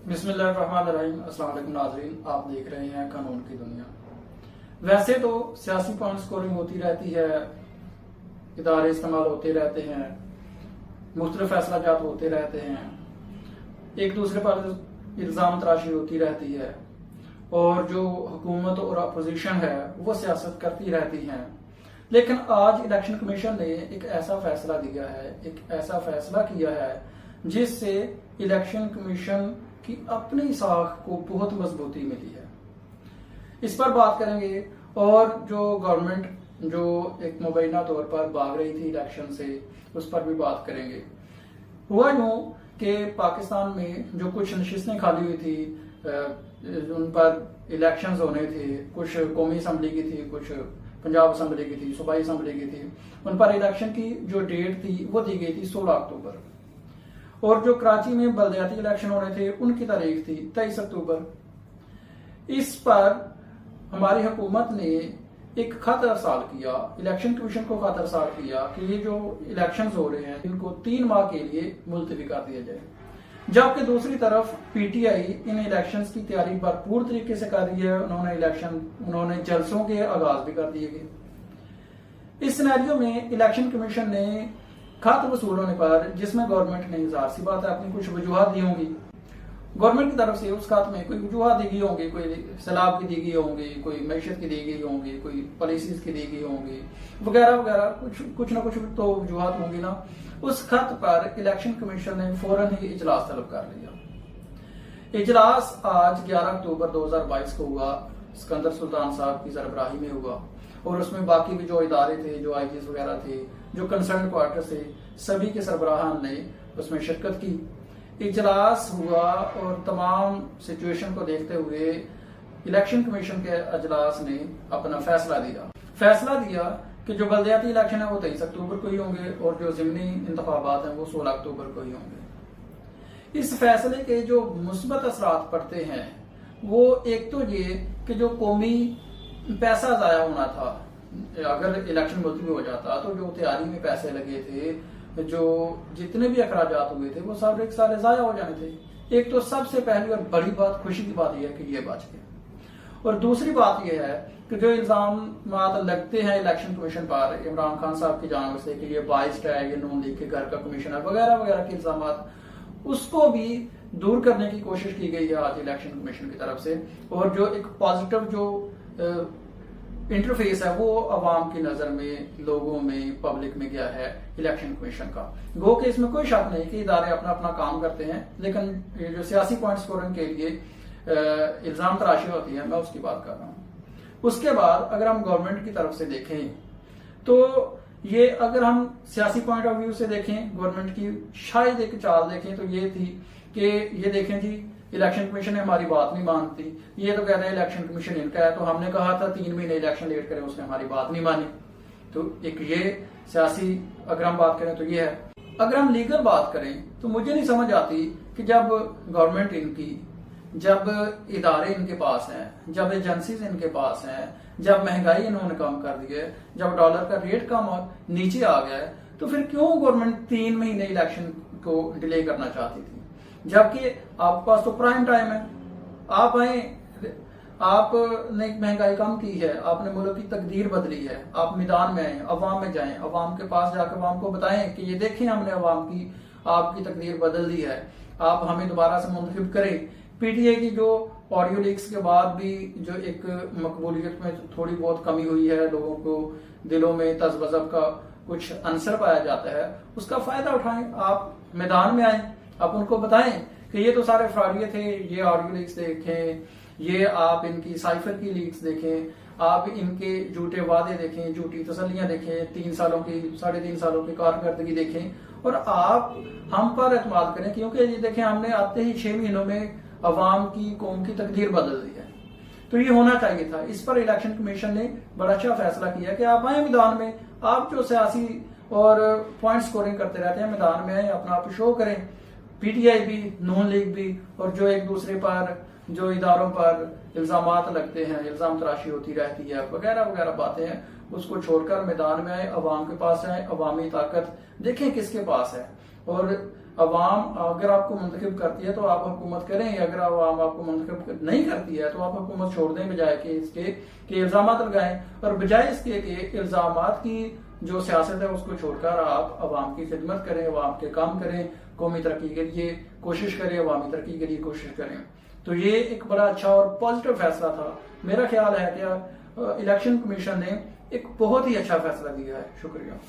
बिस्मिल्लाहिर्रहमानिर्रहीम। अस्सलाम वालेकुम नाज़रीन, आप देख रहे हैं कानून की दुनिया। वैसे तो सियासी पॉइंट स्कोरिंग होती रहती है, इदारे इस्तेमाल होते रहते हैं, मुख्तलिफ फैसला जात होते रहते हैं, एक दूसरे पर इल्ज़ाम तराशी होती रहती है और जो हुकूमत और अपोजिशन है वो सियासत करती रहती हैं। लेकिन आज इलेक्शन कमीशन ने एक ऐसा फैसला दिया है, एक ऐसा फैसला किया है जिससे इलेक्शन कमीशन की अपनी साख को बहुत मजबूती मिली है। इस पर बात करेंगे और जो गवर्नमेंट जो एक मुबैना तौर पर भाग रही थी इलेक्शन से, उस पर भी बात करेंगे। हुआ यूं कि पाकिस्तान में जो कुछ नशिस्तें खाली हुई थी, उन पर इलेक्शंस होने थे, कुछ कौमी असम्बली की थी, कुछ पंजाब असम्बली की थी, सूबाई असम्बली की थी, उन पर इलेक्शन की जो डेट थी वो दी गई थी 16 अक्टूबर। और जो कराची में बलदियाती इलेक्शन होने थे उनकी तारीख थी 23 अक्टूबर। इस पर हमारी हुकूमत ने एक खत अरसाल किया, इलेक्शन कमीशन को खत अरसाल किया कि ये जो इलेक्शंस हो रहे हैं इनको 3 माह के लिए मुलतवी कर दिया जाए। जबकि दूसरी तरफ पीटीआई इन इलेक्शंस की तैयारी भरपूर तरीके से कर रही है। उन्होंने जलसों के आगाज भी कर दिए गए। इस सिनेरियो में इलेक्शन कमीशन ने खत वसूल होने पर, जिसमें गवर्नमेंट ने ज़ाहिर सी बात है अपनी कुछ वजूहत दी होंगी, गवर्नमेंट की तरफ से उस खत में कोई वजूहत दी गई होंगी, कोई सैलाब की दी गई होंगी, कोई मैशत की दी गई होंगी, कोई पॉलिसीज की दी गई होंगी, वगैरह वगैरह, कुछ ना कुछ तो वजूहत होंगी ना। उस खत पर इलेक्शन कमीशन ने फौरन ही इजलास तलब कर लिया। इजलास आज 11 अक्टूबर 2022 को हुआ, सिकंदर सुल्तान साहब की सरबराही में हुआ और उसमें बाकी भी जो इदारे थे, जो आईजीज वगैरह थे, जो कंसर्न क्वार्टर थे, सभी के सरबराहान ने उसमें शिरकत की। इजलास हुआ और तमाम सिचुएशन को देखते हुए इलेक्शन कमीशन के अजलास ने अपना फैसला दिया कि जो बलदियाती इलेक्शन है वो 23 अक्टूबर को ही होंगे और जो ज़िमनी इंतखाबात हैं वो 16 अक्टूबर को ही होंगे। इस फैसले के जो मुस्बत असरात पड़ते हैं वो एक तो ये कि जो कौमी पैसा जाया होना था, अगर इलेक्शन मुलतवी हो जाता तो जो तैयारी में पैसे लगे थे, जो जितने भी अखराजात हुए थे वो सब एक सारे जाया हो जाने थे। एक तो सबसे पहली और बड़ी बात, खुशी की बात यह है कि ये बच गए। और दूसरी बात यह है कि जो इल्जाम लगते हैं इलेक्शन कमीशन पर इमरान खान साहब की जानिब से कि ये बाइस्ड है, ये नून लीग के घर का कमिश्नर वगैरह वगैरह के इल्जाम, उसको भी दूर करने की कोशिश की गई है आज इलेक्शन कमीशन की तरफ से। और जो एक पॉजिटिव जो इंटरफेस है वो अवाम की नजर में, लोगों में, पब्लिक में गया है इलेक्शन कमीशन का। गो के इसमें कोई शक नहीं कि इदारे अपना अपना काम करते हैं, लेकिन ये जो सियासी पॉइंट स्कोरिंग के लिए इल्जाम तराशी होती है, मैं उसकी बात कर रहा हूँ। उसके बाद अगर हम गवर्नमेंट की तरफ से देखें तो ये, अगर हम सियासी पॉइंट ऑफ व्यू से देखें, गवर्नमेंट की शायद एक चाल देखें तो ये थी कि ये देखें जी, इलेक्शन कमीशन ने हमारी बात नहीं मानती, ये तो कहते हैं इलेक्शन कमीशन इनका है, तो हमने कहा था 3 महीने इलेक्शन लेट करें, उसने हमारी बात नहीं मानी। तो एक ये सियासी अगर हम बात करें तो ये है। अगर हम लीगल बात करें तो मुझे नहीं समझ आती कि जब गवर्नमेंट इनकी, जब इदारे इनके पास हैं, जब एजेंसीज इनके पास हैं, जब महंगाई इन्होंने कम कर दी है, जब डॉलर का रेट कम नीचे आ गया है, तो फिर क्यों गवर्नमेंट 3 महीने इलेक्शन को डिले करना चाहती थी? जबकि आपके पास तो प्राइम टाइम है, आप आए, आपने महंगाई कम की है, आपने मुल्क की तकदीर बदली है, आप मैदान में आए, अवाम में जाएं, अवाम के पास जाकर अवाम को बताएं कि ये देखें हमने अवाम की, आपकी तकदीर बदल दी है, आप हमें दोबारा से मुंतखब करें। पीटीआई की जो ऑडियो लीक्स के बाद भी जो एक मकबूलियत में थोड़ी बहुत कमी हुई है, लोगों को दिलों में तज़बज़ब का कुछ अंसर पाया जाता है, उसका फायदा उठाएं, आप मैदान में आए, आप उनको बताएं कि ये तो सारे फ्रॉडिये थे, ये ऑडियो लीक्स देखें, ये आप इनकी साइफर की लीक्स देखें, आप इनके झूठे वादे देखें, झूठी तसल्लियां देखें, 3 सालों की, 3.5 सालों की कारकर्दगी देखें और आप हम पर एतमाद करें, क्योंकि ये देखें हमने आते ही 6 महीनों में अवाम की, कौम की तकदीर बदल दी है। तो ये होना चाहिए था। इस पर इलेक्शन कमीशन ने बड़ा अच्छा फैसला किया कि आप आए मैदान में, आप जो सियासी और पॉइंट स्कोरिंग करते रहते हैं, मैदान में आए, अपना आप शो करें। पीटीआई भी, नून लीग भी, और जो एक दूसरे पर, जो इदारों पर इल्जामात लगते हैं, इल्जाम तराशी होती रहती है, वगैरह वगैरह बातें हैं, उसको छोड़कर मैदान में आए, अवाम के पास आए, अवामी ताकत देखें किसके पास है। और अवाम अगर आपको मुंतखब करती है तो आप हुकूमत करें, अगर अवाम आपको मुंतखब नहीं करती है तो आप हुकूमत छोड़ दें, बजाय कि इसके कि इल्जाम लगाएं, और बजाय इसके कि इल्जाम की जो सियासत है उसको छोड़कर आप अवाम की खिदमत करें, अवाम के काम करें, कौमी तरक्की के लिए कोशिश करें, अवामी तरक्की के लिए कोशिश करें। तो ये एक बड़ा अच्छा और पॉजिटिव फैसला था। मेरा ख्याल है कि इलेक्शन कमीशन ने एक बहुत ही अच्छा फैसला दिया है। शुक्रिया।